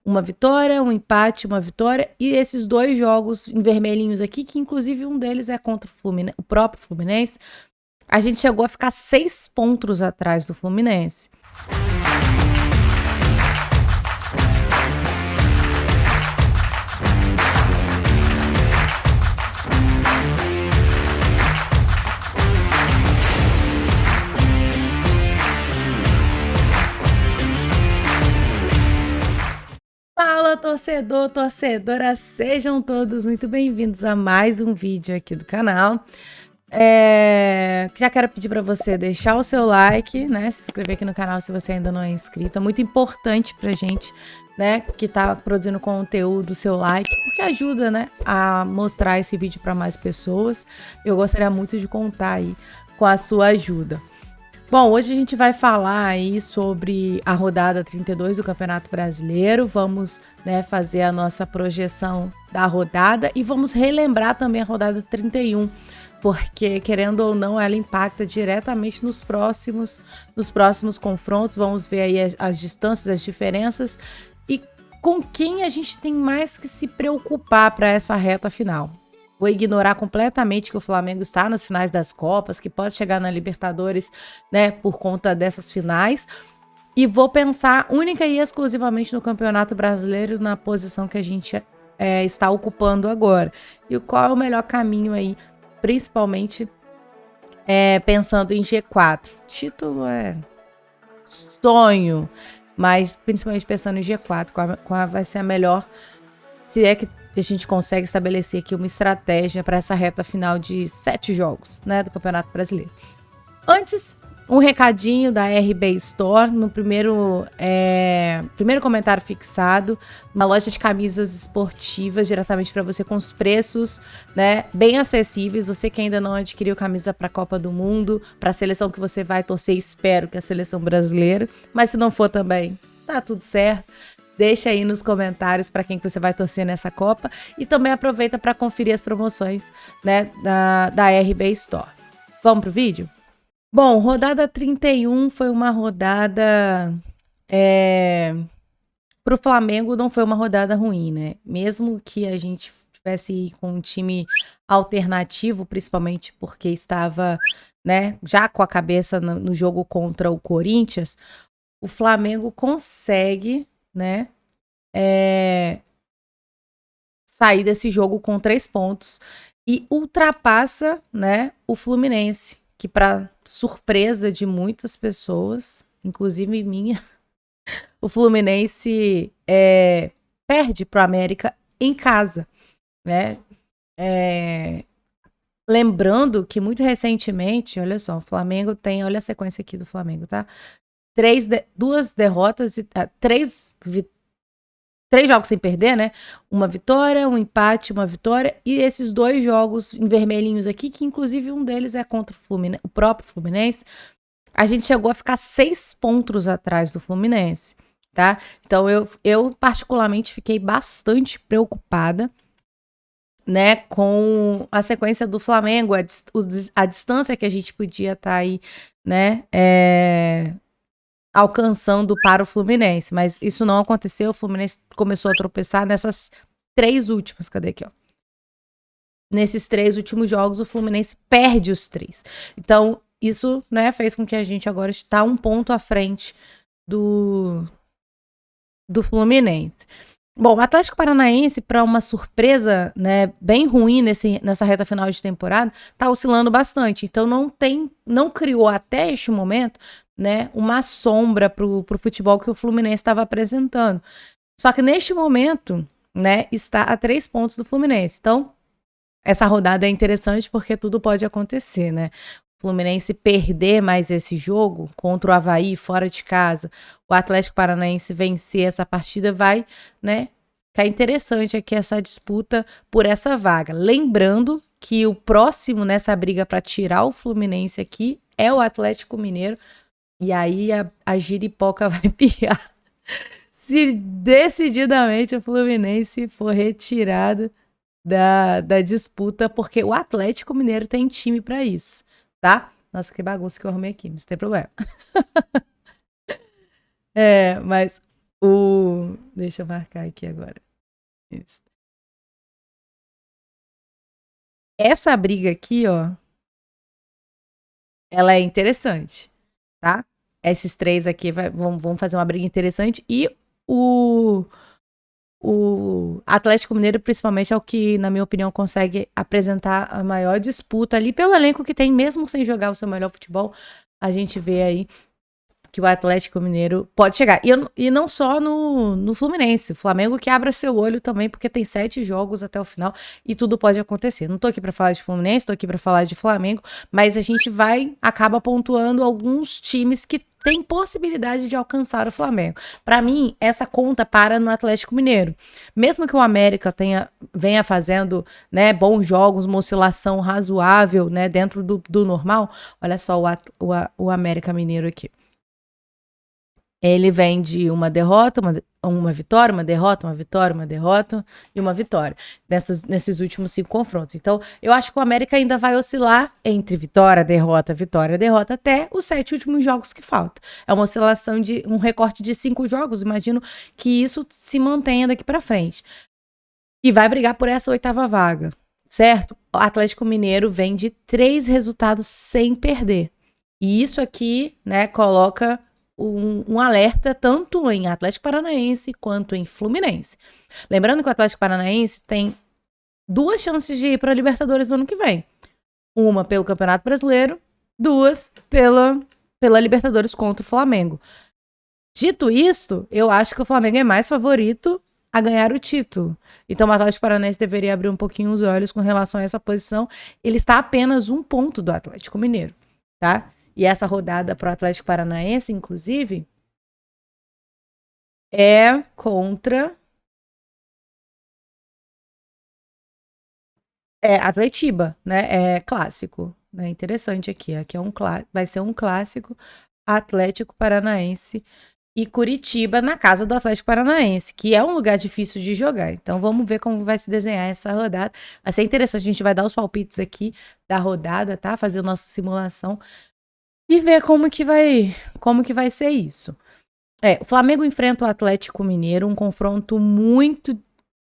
uma vitória, um empate, uma vitória, e esses 2 jogos em vermelhinhos aqui, que inclusive um deles é contra o próprio Fluminense, a gente chegou a ficar 6 pontos atrás do Fluminense. Fala, torcedor, torcedora, sejam todos muito bem-vindos a mais um vídeo aqui do canal. Já quero pedir para você deixar o seu like, né, se inscrever aqui no canal se você ainda não é inscrito. É muito importante pra gente, né, que tá produzindo conteúdo, o seu like, porque ajuda, né, a mostrar esse vídeo para mais pessoas. Eu gostaria muito de contar aí com a sua ajuda. Bom, hoje a gente vai falar aí sobre a rodada 32 do Campeonato Brasileiro. Vamos, né, fazer a nossa projeção da rodada e vamos relembrar também a rodada 31, porque, querendo ou não, ela impacta diretamente nos próximos confrontos. Vamos ver aí as distâncias, as diferenças e com quem a gente tem mais que se preocupar para essa reta final. Vou ignorar completamente que o Flamengo está nas finais das Copas, que pode chegar na Libertadores, né, por conta dessas finais. E vou pensar única e exclusivamente no Campeonato Brasileiro, na posição que a gente está ocupando agora. E qual é o melhor caminho aí, principalmente pensando em G4. Título é sonho, mas principalmente pensando em G4, qual vai ser a melhor, se é que a gente consegue estabelecer aqui uma estratégia para essa reta final de 7 jogos, né, do Campeonato Brasileiro. Antes, um recadinho da RB Store, no primeiro comentário fixado, uma loja de camisas esportivas diretamente para você com os preços, né, bem acessíveis. Você que ainda não adquiriu camisa para a Copa do Mundo, para a seleção que você vai torcer, espero que a seleção brasileira, mas se não for também, tá tudo certo. Deixa aí nos comentários para quem que você vai torcer nessa Copa e também aproveita para conferir as promoções, né, da RB Store. Vamos pro vídeo? Bom, rodada 31 foi uma rodada... Pro Flamengo não foi uma rodada ruim, né? Mesmo que a gente tivesse com um time alternativo, principalmente porque estava, né, já com a cabeça no jogo contra o Corinthians, o Flamengo consegue, né, sair desse jogo com 3 pontos e ultrapassa, né, o Fluminense, que para surpresa de muitas pessoas, inclusive minha, o Fluminense perde para o América em casa, né? Lembrando que muito recentemente, olha só, o Flamengo tem, olha a sequência aqui do Flamengo, tá? 2 derrotas e 3 jogos sem perder, né? Uma vitória, um empate, uma vitória. E esses 2 jogos em vermelhinhos aqui, que inclusive um deles é contra o próprio Fluminense, a gente chegou a ficar 6 pontos atrás do Fluminense, tá? Então eu particularmente fiquei bastante preocupada, né, com a sequência do Flamengo, a distância que a gente podia estar aí, né, alcançando para o Fluminense, mas isso não aconteceu. O Fluminense começou a tropeçar nessas 3 últimas, cadê aqui, ó? Nesses 3 últimos jogos, o Fluminense perde os 3. Então, isso, né, fez com que a gente agora está 1 ponto à frente do Fluminense. Bom, o Atlético Paranaense, para uma surpresa, né, bem ruim nessa reta final de temporada, tá oscilando bastante. Então não criou até este momento, né, uma sombra pro futebol que o Fluminense estava apresentando. Só que neste momento, né, está a 3 pontos do Fluminense. Então, essa rodada é interessante porque tudo pode acontecer, né? O Fluminense perder mais esse jogo contra o Avaí fora de casa, o Atlético Paranaense vencer essa partida, vai, né, ficar interessante aqui essa disputa por essa vaga. Lembrando que o próximo nessa briga para tirar o Fluminense aqui é o Atlético Mineiro, e aí a giripoca vai piar se decididamente o Fluminense for retirado da disputa, porque o Atlético Mineiro tem time para isso, tá? Nossa, que bagunça que eu arrumei aqui, mas não tem problema. Mas Deixa eu marcar aqui agora. Isso. Essa briga aqui, ó, ela é interessante, tá? Esses três aqui vão fazer uma briga interessante. E o, o Atlético Mineiro, principalmente, é o que, na minha opinião, consegue apresentar a maior disputa ali pelo elenco que tem, mesmo sem jogar o seu melhor futebol. A gente vê aí que o Atlético Mineiro pode chegar. E não só no Fluminense. O Flamengo que abra seu olho também, porque tem 7 jogos até o final e tudo pode acontecer. Não tô aqui para falar de Fluminense, tô aqui para falar de Flamengo, mas a gente acaba pontuando alguns times que tem possibilidade de alcançar o Flamengo. Para mim, essa conta para no Atlético Mineiro. Mesmo que o América venha fazendo, né, bons jogos, uma oscilação razoável, né, dentro do normal, olha só o América Mineiro aqui. Ele vem de uma derrota, uma vitória, uma derrota, uma vitória, uma derrota e uma vitória nesses últimos 5 confrontos. Então, eu acho que o América ainda vai oscilar entre vitória, derrota, até os 7 últimos jogos que faltam. É uma oscilação de um recorte de 5 jogos. Imagino que isso se mantenha daqui para frente. E vai brigar por essa 8ª vaga, certo? O Atlético Mineiro vem de 3 resultados sem perder. E isso aqui, né, coloca um alerta tanto em Atlético Paranaense quanto em Fluminense. Lembrando que o Atlético Paranaense tem 2 chances de ir para a Libertadores no ano que vem. Uma pelo Campeonato Brasileiro, 2 pela Libertadores contra o Flamengo. Dito isso, eu acho que o Flamengo é mais favorito a ganhar o título. Então o Atlético Paranaense deveria abrir um pouquinho os olhos com relação a essa posição. Ele está a apenas 1 ponto do Atlético Mineiro, tá? E essa rodada para o Atlético Paranaense, inclusive, é contra Atletiba, né? É clássico, né? Interessante aqui. Aqui vai ser um clássico Atlético Paranaense e Curitiba na casa do Atlético Paranaense, que é um lugar difícil de jogar. Então vamos ver como vai se desenhar essa rodada. Vai ser interessante, a gente vai dar os palpites aqui da rodada, tá? Fazer a nossa simulação e ver como que vai ser isso. O Flamengo enfrenta o Atlético Mineiro, um confronto muito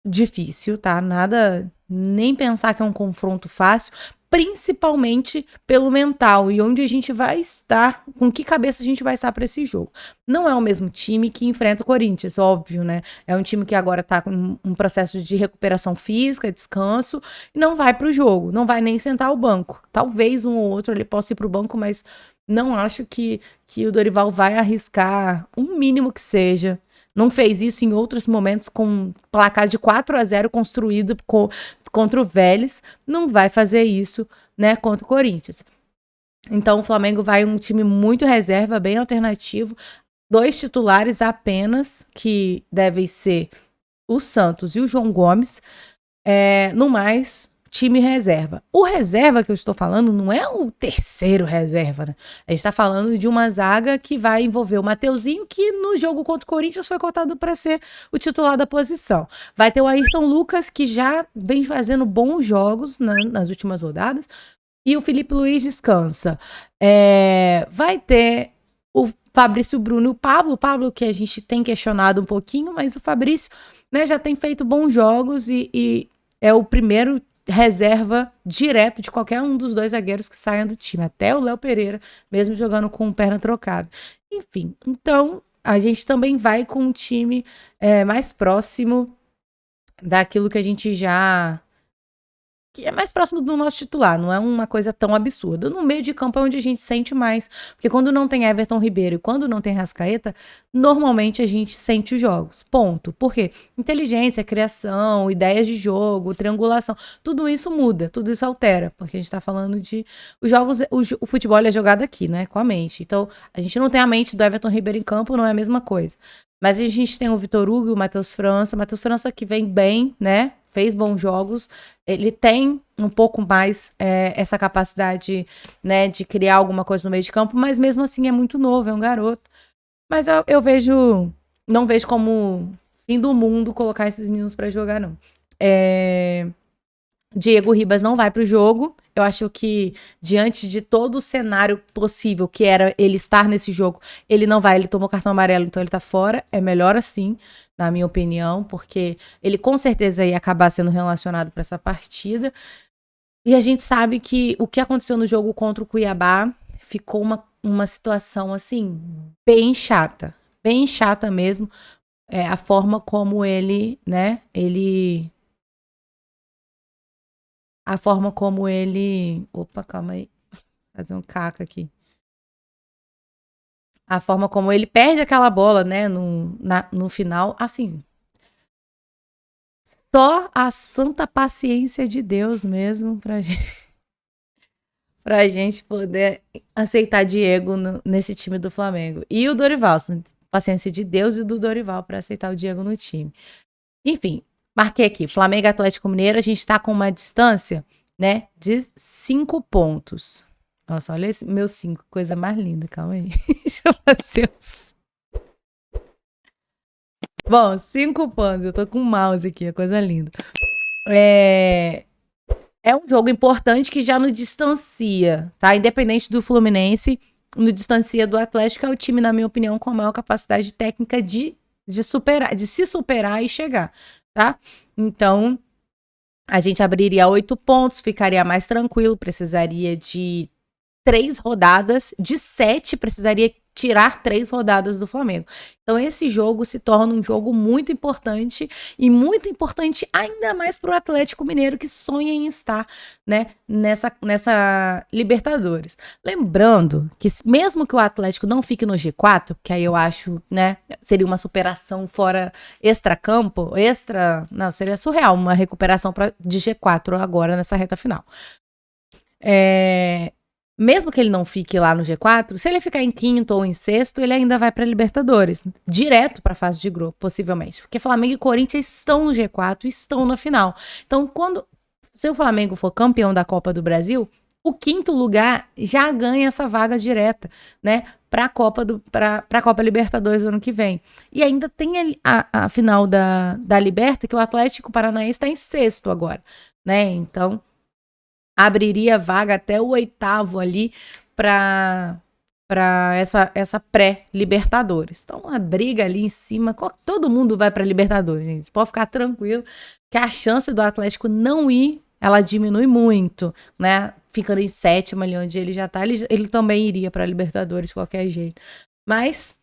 difícil, tá? Nada, nem pensar que é um confronto fácil, principalmente pelo mental e onde a gente vai estar, com que cabeça a gente vai estar para esse jogo. Não é o mesmo time que enfrenta o Corinthians, óbvio, né? É um time que agora tá com um processo de recuperação física, descanso, e não vai pro jogo, não vai nem sentar ao banco. Talvez um ou outro ele possa ir pro banco, mas não acho que o Dorival vai arriscar um mínimo que seja. Não fez isso em outros momentos com placar de 4-0 construído contra o Vélez. Não vai fazer isso, né, contra o Corinthians. Então o Flamengo vai um time muito reserva, bem alternativo. 2 titulares apenas, que devem ser o Santos e o João Gomes. No mais, time reserva. O reserva que eu estou falando não é o terceiro reserva, né? A gente está falando de uma zaga que vai envolver o Mateuzinho, que no jogo contra o Corinthians foi cotado para ser o titular da posição. Vai ter o Ayrton Lucas, que já vem fazendo bons jogos nas últimas rodadas, e o Felipe Luiz descansa. Vai ter o Fabrício Bruno e o Pablo que a gente tem questionado um pouquinho, mas o Fabrício, né, já tem feito bons jogos e é o primeiro reserva direto de qualquer um dos 2 zagueiros que saiam do time, até o Léo Pereira, mesmo jogando com perna trocada. Enfim, então a gente também vai com um time mais próximo daquilo que a gente já... que é mais próximo do nosso titular, não é uma coisa tão absurda. No meio de campo é onde a gente sente mais, porque quando não tem Everton Ribeiro e quando não tem Rascaeta, normalmente a gente sente os jogos, ponto. Por quê? Inteligência, criação, ideias de jogo, triangulação, tudo isso muda, tudo isso altera, porque a gente tá falando de... os jogos, o futebol é jogado aqui, né, com a mente. Então, a gente não tem a mente do Everton Ribeiro em campo, não é a mesma coisa. Mas a gente tem o Vitor Hugo e o Matheus França que vem bem, né? Fez bons jogos. Ele tem um pouco mais essa capacidade, né, de criar alguma coisa no meio de campo, mas mesmo assim é muito novo, é um garoto. Mas eu não vejo como fim do mundo colocar esses meninos pra jogar, não. Diego Ribas não vai pro jogo. Eu acho que, diante de todo o cenário possível, que era ele estar nesse jogo, ele não vai, ele tomou cartão amarelo, então ele tá fora. É melhor assim, na minha opinião, porque ele com certeza ia acabar sendo relacionado para essa partida. E a gente sabe que o que aconteceu no jogo contra o Cuiabá ficou uma situação, assim, bem chata. Bem chata mesmo. A forma como ele, né, a forma como ele... Opa, calma aí. Vou fazer um caca aqui. A forma como ele perde aquela bola, né, no final, assim, só a santa paciência de Deus mesmo pra gente poder aceitar Diego nesse time do Flamengo. E o Dorival, paciência de Deus e do Dorival pra aceitar o Diego no time. Enfim, marquei aqui, Flamengo e Atlético Mineiro, a gente tá com uma distância, né, de 5 pontos. Nossa, olha esse meu 5, coisa mais linda, calma aí. Deixa eu fazer os... Bom, 5 pontos, eu tô com o mouse aqui, é coisa linda. É um jogo importante que já nos distancia, tá? Independente do Fluminense, nos distancia do Atlético, é o time, na minha opinião, com a maior capacidade técnica de superar, de se superar e chegar, tá? Então, a gente abriria 8 pontos, ficaria mais tranquilo, precisaria de 3 rodadas, de 7 precisaria tirar 3 rodadas do Flamengo. Então esse jogo se torna um jogo muito importante e muito importante ainda mais para o Atlético Mineiro que sonha em estar, né, nessa Libertadores. Lembrando que mesmo que o Atlético não fique no G4, que aí eu acho, né, seria uma superação fora extra-campo, não, seria surreal uma recuperação de G4 agora nessa reta final. Mesmo que ele não fique lá no G4, se ele ficar em quinto ou em sexto, ele ainda vai para Libertadores, direto para a fase de grupo, possivelmente, porque Flamengo e Corinthians estão no G4 e estão na final. Então, se o Flamengo for campeão da Copa do Brasil, o quinto lugar já ganha essa vaga direta, né, para a Copa Libertadores do ano que vem. E ainda tem a final da Liberta, que o Atlético Paranaense está em sexto agora, né? Então abriria vaga até o 8º ali para essa pré-Libertadores. Então, a briga ali em cima, todo mundo vai para Libertadores, gente. Pode ficar tranquilo que a chance do Atlético não ir, ela diminui muito, né? Ficando em sétimo ali onde ele já tá, ele também iria para Libertadores de qualquer jeito. Mas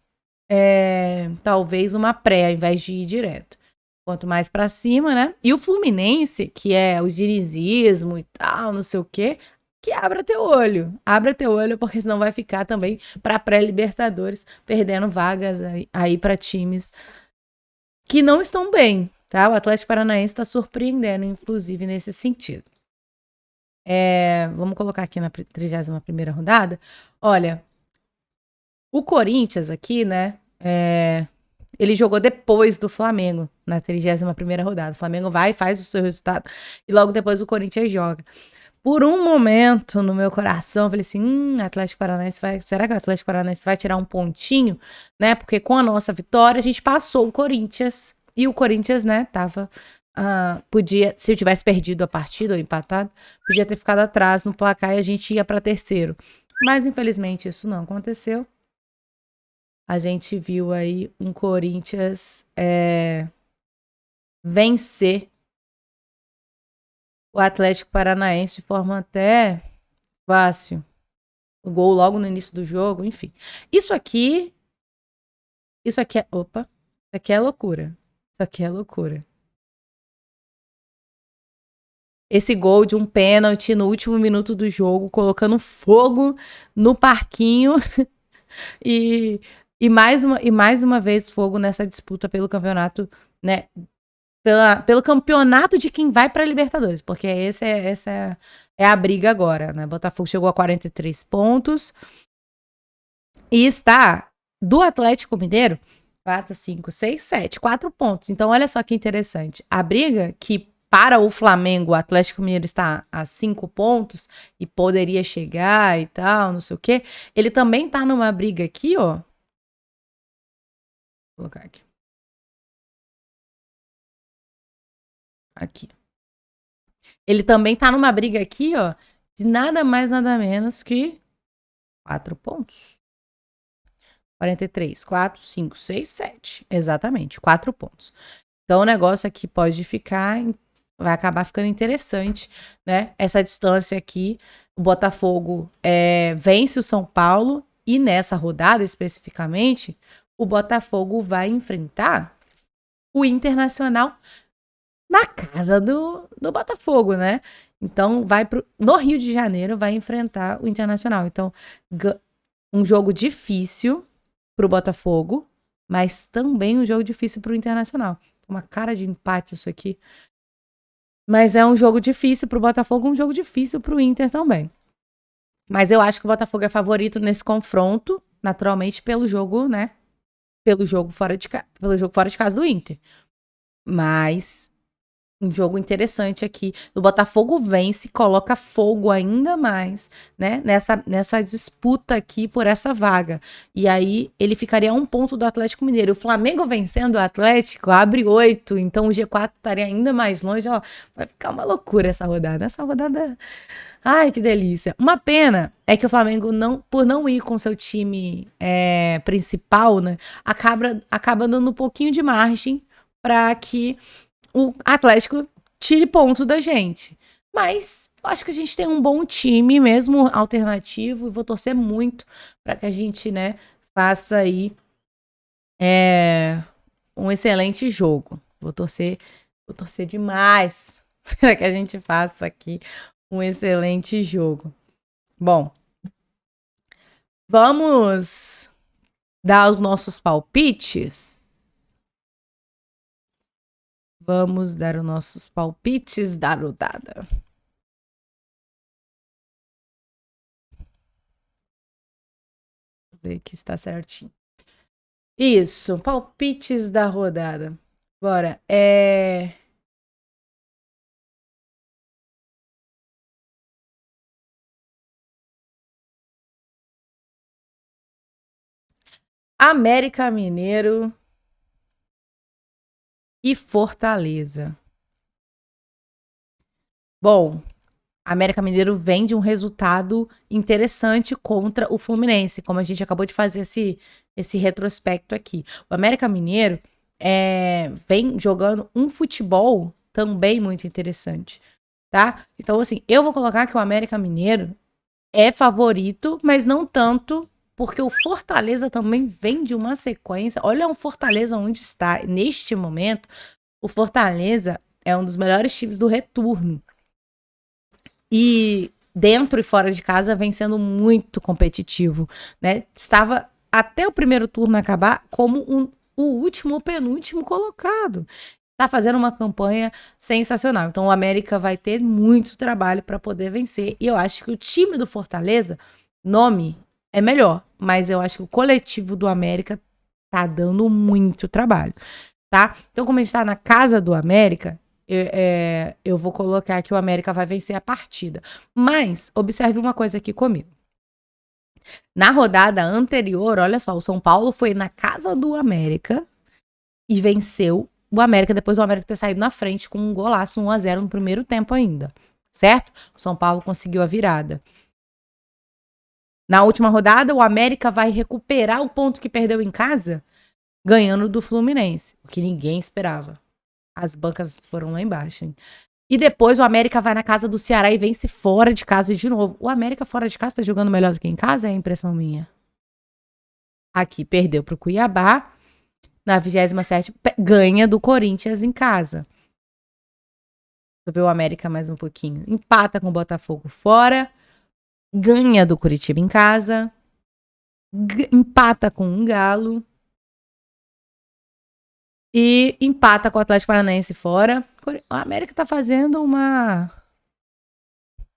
talvez uma pré ao invés de ir direto. Quanto mais pra cima, né? E o Fluminense, que é o dinizismo e tal, não sei o quê, que abra teu olho. Abra teu olho, porque senão vai ficar também pra pré-Libertadores, perdendo vagas aí pra times que não estão bem, tá? O Atlético Paranaense tá surpreendendo, inclusive, nesse sentido. Vamos colocar aqui na 31ª rodada. Olha, o Corinthians aqui, né? Ele jogou depois do Flamengo, na 31ª rodada. O Flamengo vai e faz o seu resultado, e logo depois o Corinthians joga. Por um momento, no meu coração, eu falei assim, Atlético Paranaense será que o Atlético Paranaense vai tirar um pontinho? Né? Porque com a nossa vitória, a gente passou o Corinthians, e o Corinthians, né, podia, se eu tivesse perdido a partida ou empatado, podia ter ficado atrás no placar e a gente ia para terceiro. Mas, infelizmente, isso não aconteceu. A gente viu aí um Corinthians vencer o Atlético Paranaense de forma até fácil. O gol logo no início do jogo, enfim. Isso aqui é... Opa. Isso aqui é loucura. Isso aqui é loucura. Esse gol de um pênalti no último minuto do jogo, colocando fogo no parquinho e mais uma vez fogo nessa disputa pelo campeonato, né? Pelo campeonato de quem vai para Libertadores, porque essa é a briga agora, né? Botafogo chegou a 43 pontos e está do Atlético Mineiro 4, 5, 6, 7, 4 pontos. Então, olha só que interessante. A briga que para o Flamengo, o Atlético Mineiro está a 5 pontos e poderia chegar e tal, não sei o quê. Ele também tá numa briga aqui, ó. Vou colocar aqui. Aqui. Ele também tá numa briga aqui, ó, de nada mais, nada menos que 4 pontos. 43, 4, 5, 6, 7. Exatamente, 4 pontos. Então o negócio aqui pode ficar, vai acabar ficando interessante, né? Essa distância aqui, o Botafogo vence o São Paulo e nessa rodada especificamente, o Botafogo vai enfrentar o Internacional na casa do Botafogo, né? Então vai no Rio de Janeiro, vai enfrentar o Internacional. Então, um jogo difícil pro Botafogo, mas também um jogo difícil pro Internacional. Uma cara de empate isso aqui. Mas é um jogo difícil pro Botafogo, um jogo difícil pro Inter também. Mas eu acho que o Botafogo é favorito nesse confronto, naturalmente pelo jogo, né? Pelo jogo fora de casa do Inter. Mas um jogo interessante aqui. O Botafogo vence, coloca fogo ainda mais, né? Nessa disputa aqui por essa vaga. E aí ele ficaria a 1 ponto do Atlético Mineiro. O Flamengo vencendo o Atlético abre 8, então o G4 estaria ainda mais longe. Ó, vai ficar uma loucura essa rodada. Essa rodada... Ai, que delícia. Uma pena é que o Flamengo, por não ir com seu time principal, né? Acaba dando um pouquinho de margem para que o Atlético tire ponto da gente. Mas eu acho que a gente tem um bom time, mesmo alternativo, e vou torcer muito para que a gente, né, faça aí um excelente jogo. Vou torcer demais para que a gente faça aqui um excelente jogo. Bom, vamos dar os nossos palpites. Vamos dar os nossos palpites da rodada. Vou ver que está certinho. Isso, palpites da rodada. Agora, América Mineiro e Fortaleza. Bom, América Mineiro vem de um resultado interessante contra o Fluminense, como a gente acabou de fazer esse retrospecto aqui. O América Mineiro vem jogando um futebol também muito interessante, tá? Então, assim, eu vou colocar que o América Mineiro é favorito, mas não tanto, porque o Fortaleza também vem de uma sequência. Olha o Fortaleza onde está neste momento. O Fortaleza é um dos melhores times do retorno. E dentro e fora de casa vem sendo muito competitivo, né? Estava até o primeiro turno acabar como o último ou penúltimo colocado. Tá fazendo uma campanha sensacional. Então o América vai ter muito trabalho para poder vencer. E eu acho que o time do Fortaleza, nome é melhor, mas eu acho que o coletivo do América tá dando muito trabalho, tá? Então como a gente tá na casa do América, eu vou colocar que o América vai vencer a partida. Mas observe uma coisa aqui comigo. Na rodada anterior, olha só, o São Paulo foi na casa do América e venceu o América, depois do América ter saído na frente com um golaço 1-0 no primeiro tempo ainda, certo? O São Paulo conseguiu a virada. Na última rodada, o América vai recuperar o ponto que perdeu em casa, ganhando do Fluminense, o que ninguém esperava. As bancas foram lá embaixo, hein? E depois o América vai na casa do Ceará e vence fora de casa de novo. O América fora de casa tá jogando melhor do que em casa? É a impressão minha. Aqui perdeu pro Cuiabá. Na 27ª, ganha do Corinthians em casa. Deixa eu ver o América mais um pouquinho. Empata com o Botafogo fora. Ganha do Curitiba em casa. Empata com o Galo. E empata com o Atlético Paranaense fora. A América tá fazendo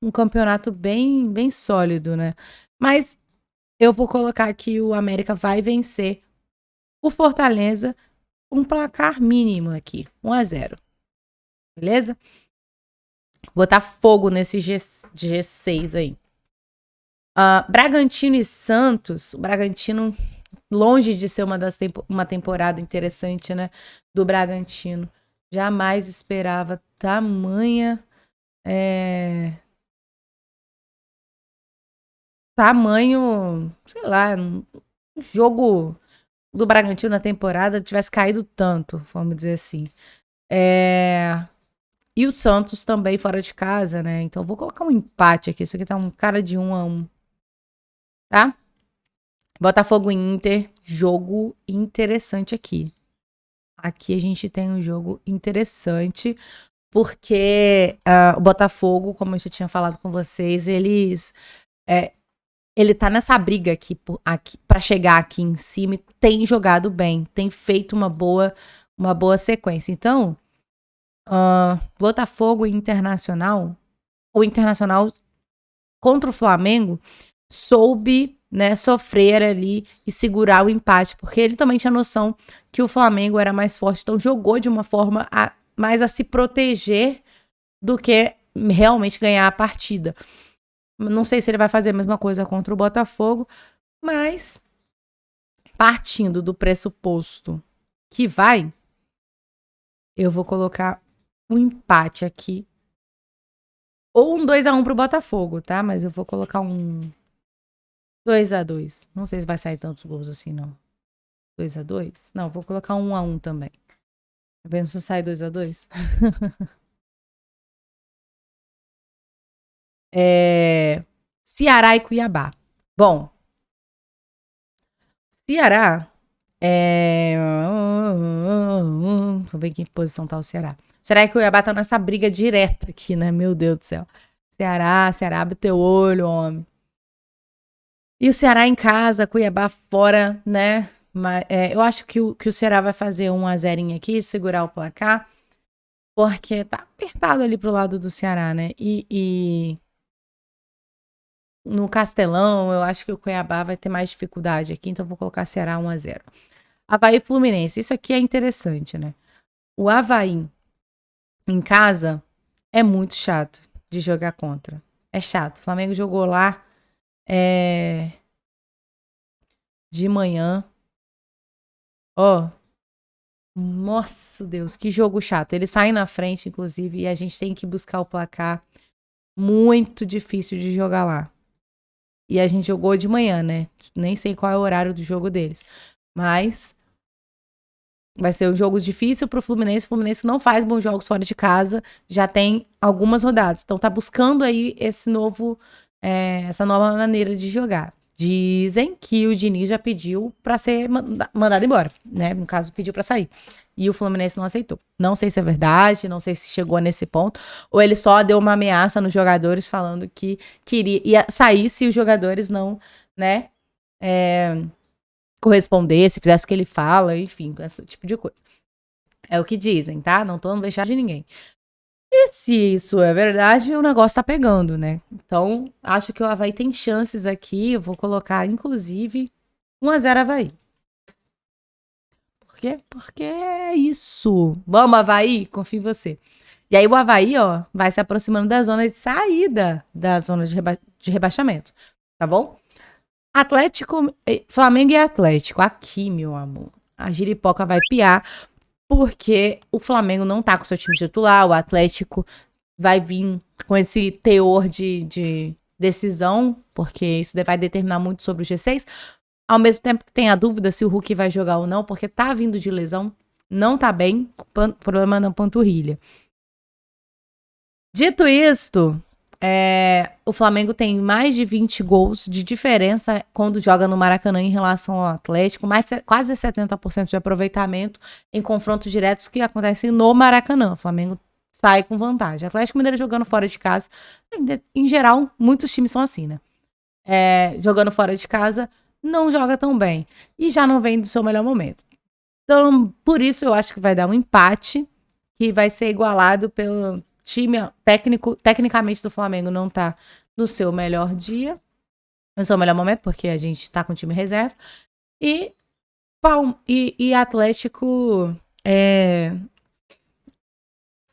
um campeonato bem, bem sólido, né? Mas eu vou colocar que o América vai vencer o Fortaleza um placar mínimo aqui, 1-0. Beleza? Botar fogo nesse G6 aí. Bragantino e Santos. O Bragantino, longe de ser uma temporada interessante, né? Do Bragantino. Jamais esperava tamanha tamanho, sei lá, um jogo do Bragantino na temporada tivesse caído tanto, vamos dizer assim. E o Santos também fora de casa, né? Então vou colocar um empate aqui. Isso aqui tá um cara de 1-1, tá? Botafogo e Inter, jogo interessante aqui. Aqui a gente tem um jogo interessante, porque o Botafogo, como eu já tinha falado com vocês, ele tá nessa briga aqui para chegar aqui em cima e tem jogado bem, tem feito uma boa sequência. Então, Botafogo e Internacional, o Internacional contra o Flamengo soube, né, sofrer ali e segurar o empate, porque ele também tinha noção que o Flamengo era mais forte, então jogou de uma forma mais a se proteger do que realmente ganhar a partida. Não sei se ele vai fazer a mesma coisa contra o Botafogo, mas partindo do pressuposto que vai, eu vou colocar um empate aqui. Ou um 2-1 pro Botafogo, tá? Mas eu vou colocar um 2-2. Não sei se vai sair tantos gols assim, não. 2-2? Não, vou colocar 1-1 também. Tá vendo se sai 2-2? Ceará e Cuiabá. Bom, Ceará Deixa eu ver em que posição tá o Ceará. Será que o Cuiabá tá nessa briga direta aqui, né? Meu Deus do céu. Ceará, abre teu olho, homem. E o Ceará em casa, Cuiabá fora, né? Mas, eu acho que o Ceará vai fazer 1-0 aqui, segurar o placar, porque tá apertado ali pro lado do Ceará, né? E no Castelão, eu acho que o Cuiabá vai ter mais dificuldade aqui, então vou colocar Ceará 1-0. Avaí e Fluminense, isso aqui é interessante, né? O Avaí em casa é muito chato de jogar contra. É chato. O Flamengo jogou lá de manhã. Ó, nossa Deus, que jogo chato. Ele sai na frente, inclusive, e a gente tem que buscar o placar. Muito difícil de jogar lá. E a gente jogou de manhã, né? Nem sei qual é o horário do jogo deles. Mas vai ser um jogo difícil pro Fluminense. O Fluminense não faz bons jogos fora de casa. Já tem algumas rodadas. Então tá buscando aí essa nova maneira de jogar. Dizem que o Diniz já pediu pra ser mandado embora, né? No caso, pediu pra sair. E o Fluminense não aceitou. Não sei se é verdade, não sei se chegou nesse ponto. Ou ele só deu uma ameaça nos jogadores falando que ia sair se os jogadores não, né? Correspondesse, fizesse o que ele fala, enfim, esse tipo de coisa. É o que dizem, tá? Não tô no vexame de ninguém. E se isso é verdade, o negócio tá pegando, né? Então, acho que o Avaí tem chances aqui. Eu vou colocar, inclusive, 1-0 Avaí. Por quê? Porque é isso. Vamos, Avaí? Confio em você. E aí o Avaí, ó, vai se aproximando da zona de saída da zona de rebaixamento. Tá bom? Atlético, Flamengo e Atlético. Aqui, meu amor, a giripoca vai piar, porque o Flamengo não tá com seu time titular, o Atlético vai vir com esse teor de decisão, porque isso vai determinar muito sobre o G6. Ao mesmo tempo que tem a dúvida se o Hulk vai jogar ou não, porque tá vindo de lesão, não tá bem, problema na panturrilha. Dito isto, o Flamengo tem mais de 20 gols de diferença quando joga no Maracanã em relação ao Atlético, quase 70% de aproveitamento em confrontos diretos que acontecem no Maracanã. O Flamengo sai com vantagem. Atlético Mineiro jogando fora de casa, em geral, muitos times são assim, né? Jogando fora de casa, não joga tão bem. E já não vem do seu melhor momento. Então, por isso eu acho que vai dar um empate, que vai ser igualado pelo time tecnicamente do Flamengo não tá no seu melhor dia, no seu melhor momento, porque a gente tá com o time reserva. E Atlético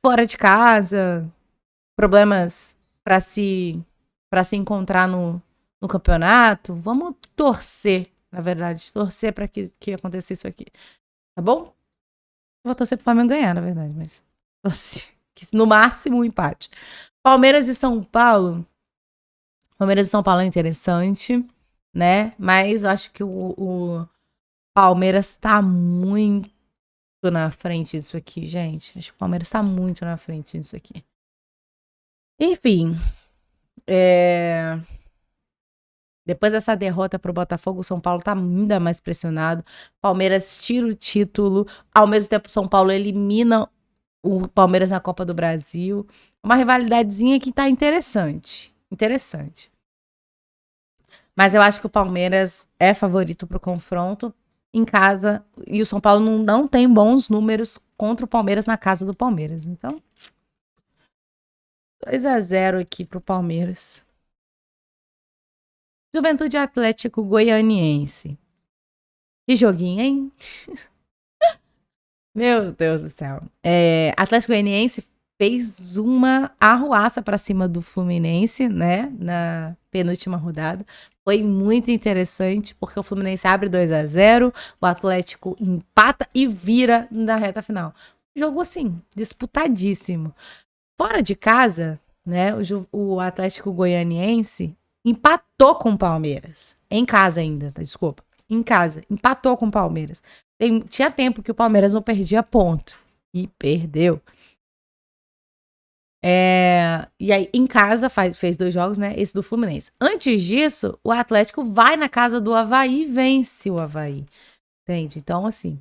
fora de casa, problemas para se encontrar no campeonato. Vamos torcer, na verdade, torcer para que aconteça isso aqui. Tá bom? Vou torcer pro Flamengo ganhar, na verdade, mas torcer. No máximo um empate. Palmeiras e São Paulo. Palmeiras e São Paulo é interessante, né? Mas eu acho que o Palmeiras tá muito na frente disso aqui, gente. Acho que o Palmeiras tá muito na frente disso aqui. Enfim, depois dessa derrota pro Botafogo, o São Paulo tá ainda mais pressionado. Palmeiras tira o título. Ao mesmo tempo, o São Paulo elimina o Palmeiras na Copa do Brasil. Uma rivalidadezinha que tá interessante. Interessante. Mas eu acho que o Palmeiras é favorito pro confronto em casa. E o São Paulo não tem bons números contra o Palmeiras na casa do Palmeiras. Então, 2-0 aqui pro Palmeiras. Juventude Atlético Goianiense. Que joguinho, hein? Meu Deus do céu. Atlético Goianiense fez uma arruaça pra cima do Fluminense, né? Na penúltima rodada. Foi muito interessante, porque o Fluminense abre 2-0, o Atlético empata e vira na reta final. Jogo, assim, disputadíssimo. Fora de casa, né? O Atlético Goianiense empatou com o Palmeiras. Em casa ainda, tá? Desculpa. Em casa. Empatou com o Palmeiras. Tinha tempo que o Palmeiras não perdia ponto. E perdeu. E aí, em casa, fez 2 jogos, né? Esse do Fluminense. Antes disso, o Atlético vai na casa do Avaí e vence o Avaí. Entende? Então, assim.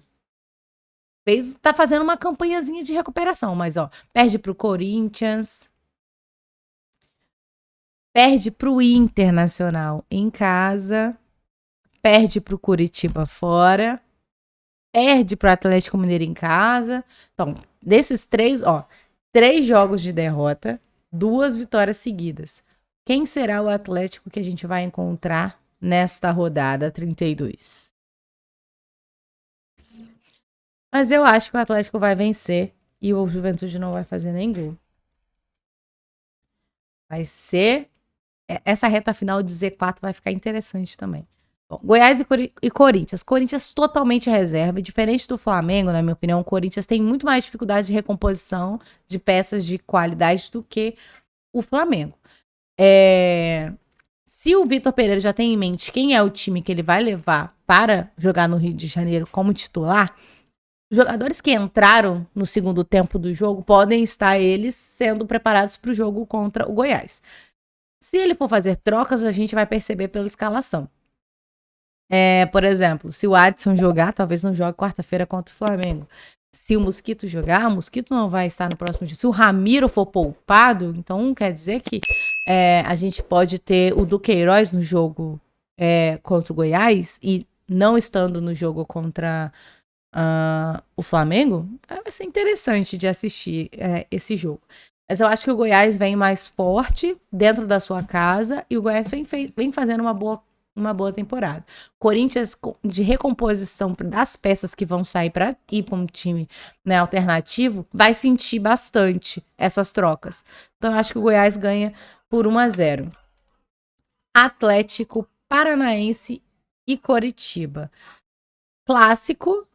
Tá fazendo uma campanhazinha de recuperação, mas, ó, perde pro Corinthians. Perde pro Internacional em casa. Perde pro Curitiba fora. Perde pro Atlético Mineiro em casa. Então, desses 3, ó, 3 jogos de derrota, 2 vitórias seguidas. Quem será o Atlético que a gente vai encontrar nesta rodada 32? Mas eu acho que o Atlético vai vencer e o Juventude não vai fazer nem gol. Vai ser... Essa reta final de Z4 vai ficar interessante também. Bom, Goiás e Corinthians. Corinthians totalmente reserva. Diferente do Flamengo, na minha opinião, o Corinthians tem muito mais dificuldade de recomposição de peças de qualidade do que o Flamengo. Se o Vitor Pereira já tem em mente quem é o time que ele vai levar para jogar no Rio de Janeiro como titular, os jogadores que entraram no segundo tempo do jogo podem estar eles sendo preparados para o jogo contra o Goiás. Se ele for fazer trocas, a gente vai perceber pela escalação. Por exemplo, se o Adson jogar, talvez não jogue quarta-feira contra o Flamengo. Se o Mosquito jogar, o Mosquito não vai estar no próximo dia. Se o Ramiro for poupado, então quer dizer que a gente pode ter o Duqueiroz no jogo contra o Goiás e não estando no jogo contra o Flamengo. Vai ser interessante de assistir esse jogo. Mas eu acho que o Goiás vem mais forte dentro da sua casa e o Goiás vem fazendo uma boa temporada. Corinthians, de recomposição das peças que vão sair para ir para um time, né, alternativo, vai sentir bastante essas trocas. Então, eu acho que o Goiás ganha por 1-0. Atlético Paranaense e Coritiba. Clássico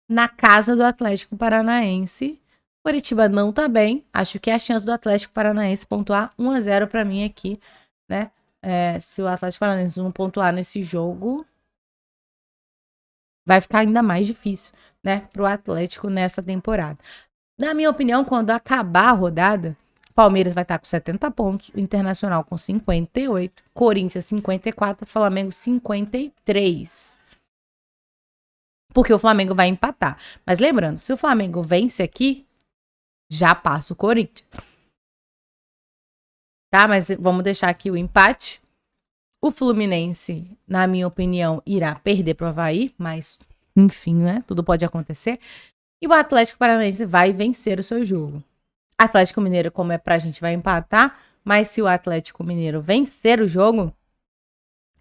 na casa do Atlético Paranaense. Coritiba não tá bem. Acho que é a chance do Atlético Paranaense pontuar 1-0 para mim aqui, né? Se o Atlético Paranaense não pontuar nesse jogo, vai ficar ainda mais difícil, né, pro Atlético nessa temporada. Na minha opinião, quando acabar a rodada, o Palmeiras vai estar com 70 pontos, o Internacional com 58, Corinthians 54, Flamengo 53. Porque o Flamengo vai empatar. Mas lembrando, se o Flamengo vence aqui, já passa o Corinthians. Tá, mas vamos deixar aqui o empate. O Fluminense, na minha opinião, irá perder pro Avaí, mas, enfim, né? Tudo pode acontecer. E o Atlético Paranaense vai vencer o seu jogo. Atlético Mineiro, como é pra gente, vai empatar, mas se o Atlético Mineiro vencer o jogo,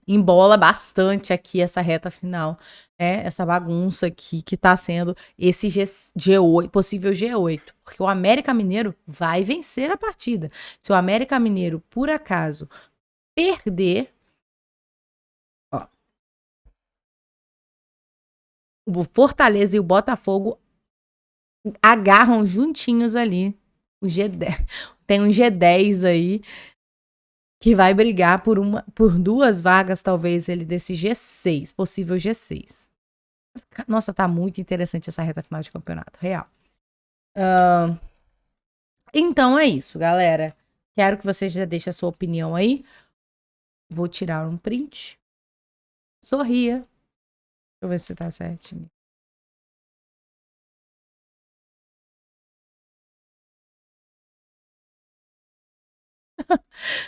embola bastante aqui essa reta final, essa bagunça aqui que tá sendo esse G8, possível G8, porque o América Mineiro vai vencer a partida. Se o América Mineiro, por acaso, perder, ó, o Fortaleza e o Botafogo agarram juntinhos ali, o G10, tem um G10 aí, que vai brigar por 2 vagas, talvez, ele desse G6, possível G6. Nossa, tá muito interessante essa reta final de campeonato, real. Então é isso, galera. Quero que vocês já deixem a sua opinião aí. Vou tirar um print. Sorria. Deixa eu ver se tá certinho.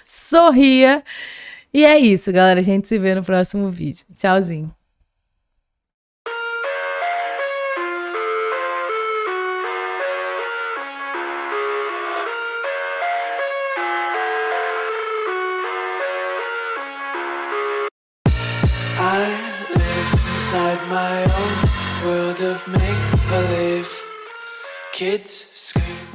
Sorria. E é isso, galera. A gente se vê no próximo vídeo. Tchauzinho. I live inside my own world of make-believe. Kids